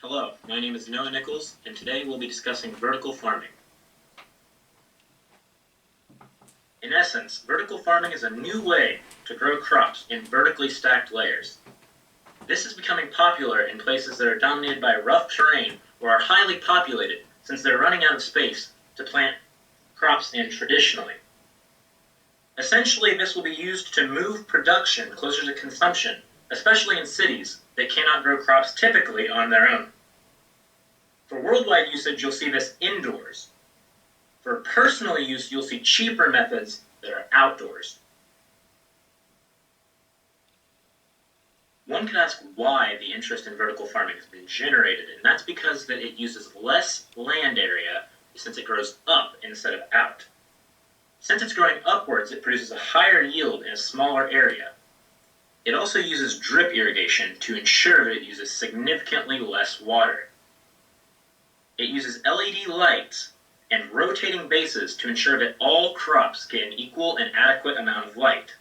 Hello, my name is Noah Nichols, and today we'll be discussing vertical farming. In essence, vertical farming is a new way to grow crops in vertically stacked layers. This is becoming popular in places that are dominated by rough terrain or are highly populated, since they're running out of space to plant crops in traditionally. Essentially, this will be used to move production closer to consumption, especially in cities that cannot grow crops typically on their own. For worldwide usage, you'll see this indoors. For personal use, you'll see cheaper methods that are outdoors. One can ask why the interest in vertical farming has been generated, and that's because that it uses less land area since it grows up instead of out. Since it's growing upwards, it produces a higher yield in a smaller area. It also uses drip irrigation to ensure that it uses significantly less water. It uses LED lights and rotating bases to ensure that all crops get an equal and adequate amount of light.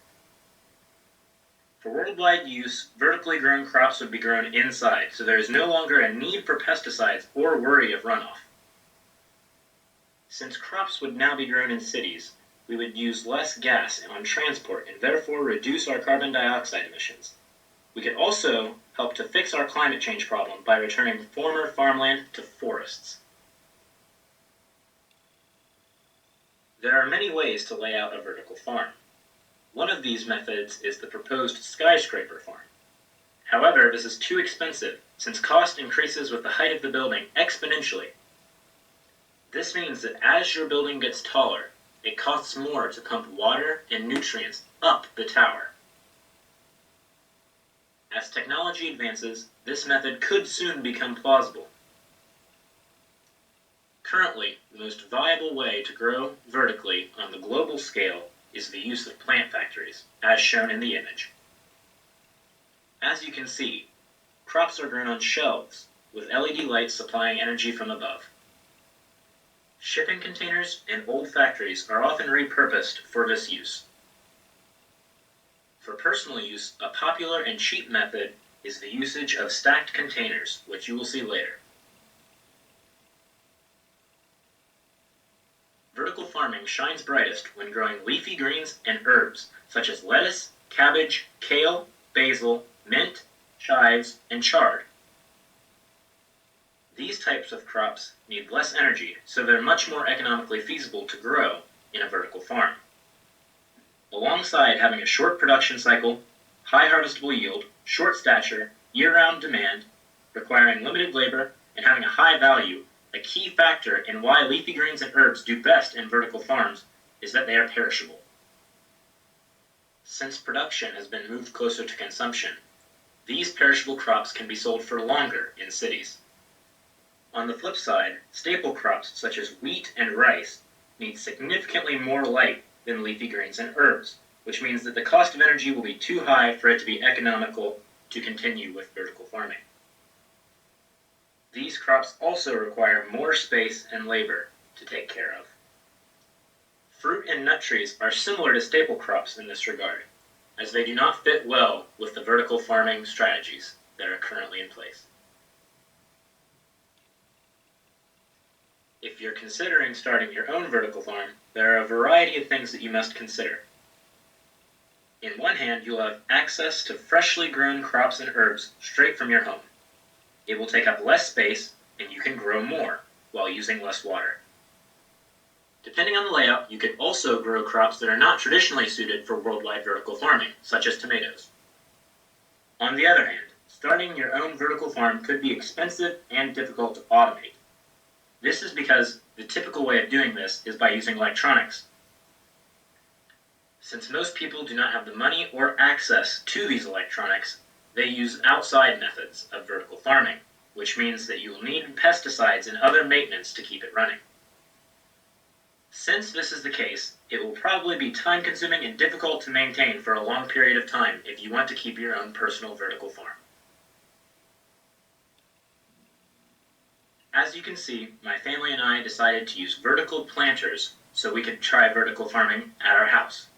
For worldwide use, vertically grown crops would be grown inside, so there is no longer a need for pesticides or worry of runoff. Since crops would now be grown in cities, we would use less gas on transport and therefore reduce our carbon dioxide emissions. We could also help to fix our climate change problem by returning former farmland to forests. There are many ways to lay out a vertical farm. One of these methods is the proposed skyscraper farm. However, this is too expensive, since cost increases with the height of the building exponentially. This means that as your building gets taller, it costs more to pump water and nutrients up the tower. As technology advances, this method could soon become plausible. Currently, the most viable way to grow vertically on the global scale is the use of plant factories, as shown in the image. As you can see, crops are grown on shelves, with LED lights supplying energy from above. Shipping containers and old factories are often repurposed for this use. For personal use, a popular and cheap method is the usage of stacked containers, which you will see later. Vertical farming shines brightest when growing leafy greens and herbs, such as lettuce, cabbage, kale, basil, mint, chives, and chard. These types of crops need less energy, so they're much more economically feasible to grow in a vertical farm. Alongside having a short production cycle, high harvestable yield, short stature, year-round demand, requiring limited labor, and having a high value, a key factor in why leafy greens and herbs do best in vertical farms is that they are perishable. Since production has been moved closer to consumption, these perishable crops can be sold for longer in cities. On the flip side, staple crops such as wheat and rice need significantly more light than leafy greens and herbs, which means that the cost of energy will be too high for it to be economical to continue with vertical farming. These crops also require more space and labor to take care of. Fruit and nut trees are similar to staple crops in this regard, as they do not fit well with the vertical farming strategies that are currently in place. If you're considering starting your own vertical farm, there are a variety of things that you must consider. In one hand, you'll have access to freshly grown crops and herbs straight from your home. It will take up less space, and you can grow more while using less water. Depending on the layout, you could also grow crops that are not traditionally suited for worldwide vertical farming, such as tomatoes. On the other hand, starting your own vertical farm could be expensive and difficult to automate. This is because the typical way of doing this is by using electronics. Since most people do not have the money or access to these electronics, they use outside methods of vertical farming, which means that you will need pesticides and other maintenance to keep it running. Since this is the case, it will probably be time-consuming and difficult to maintain for a long period of time if you want to keep your own personal vertical farm. As you can see, my family and I decided to use vertical planters so we could try vertical farming at our house.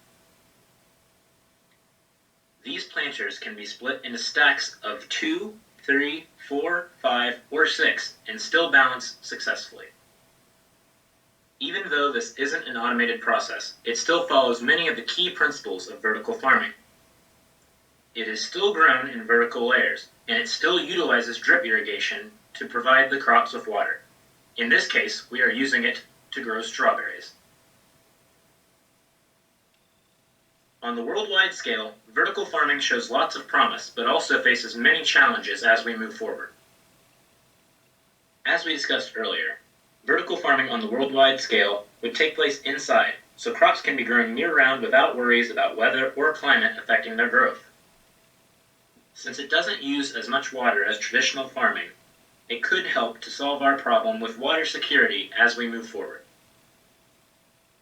These planters can be split into stacks of 2 3, 4, 5, or 6 and still balance successfully. Even though this isn't an automated process, it still follows many of the key principles of vertical farming. It is still grown in vertical layers, and it still utilizes drip irrigation to provide the crops with water. In this case, we are using it to grow strawberries. On the worldwide scale, vertical farming shows lots of promise, but also faces many challenges as we move forward. As we discussed earlier, vertical farming on the worldwide scale would take place inside, so crops can be grown year-round without worries about weather or climate affecting their growth. Since it doesn't use as much water as traditional farming, it could help to solve our problem with water security as we move forward.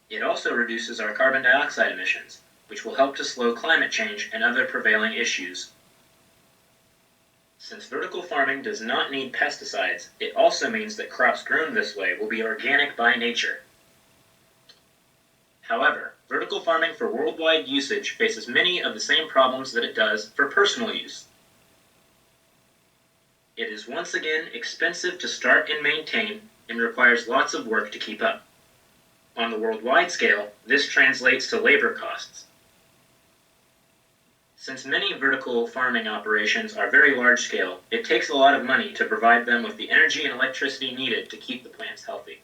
It also reduces our carbon dioxide emissions, which will help to slow climate change and other prevailing issues. Since vertical farming does not need pesticides, it also means that crops grown this way will be organic by nature. However, vertical farming for worldwide usage faces many of the same problems that it does for personal use. It is once again expensive to start and maintain and requires lots of work to keep up. On the worldwide scale, this translates to labor costs. Since many vertical farming operations are very large scale, it takes a lot of money to provide them with the energy and electricity needed to keep the plants healthy.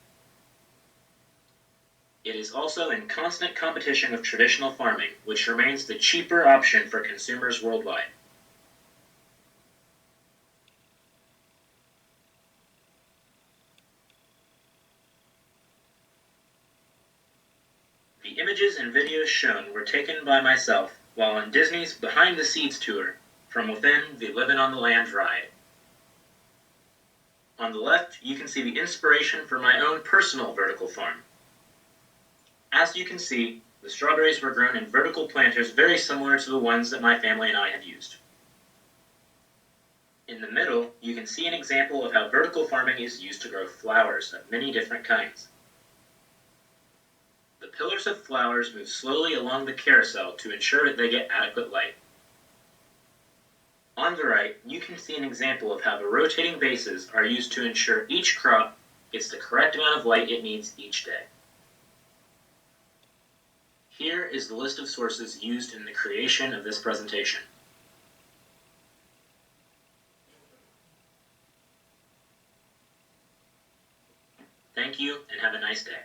It is also in constant competition with traditional farming, which remains the cheaper option for consumers worldwide. The images and videos shown were taken by myself while on Disney's Behind the Seeds tour from within the Livin' on the Land ride. On the left, you can see the inspiration for my own personal vertical farm. As you can see, the strawberries were grown in vertical planters very similar to the ones that my family and I have used. In the middle, you can see an example of how vertical farming is used to grow flowers of many different kinds. The pillars of flowers move slowly along the carousel to ensure that they get adequate light. On the right, you can see an example of how the rotating bases are used to ensure each crop gets the correct amount of light it needs each day. Here is the list of sources used in the creation of this presentation. Thank you, and have a nice day.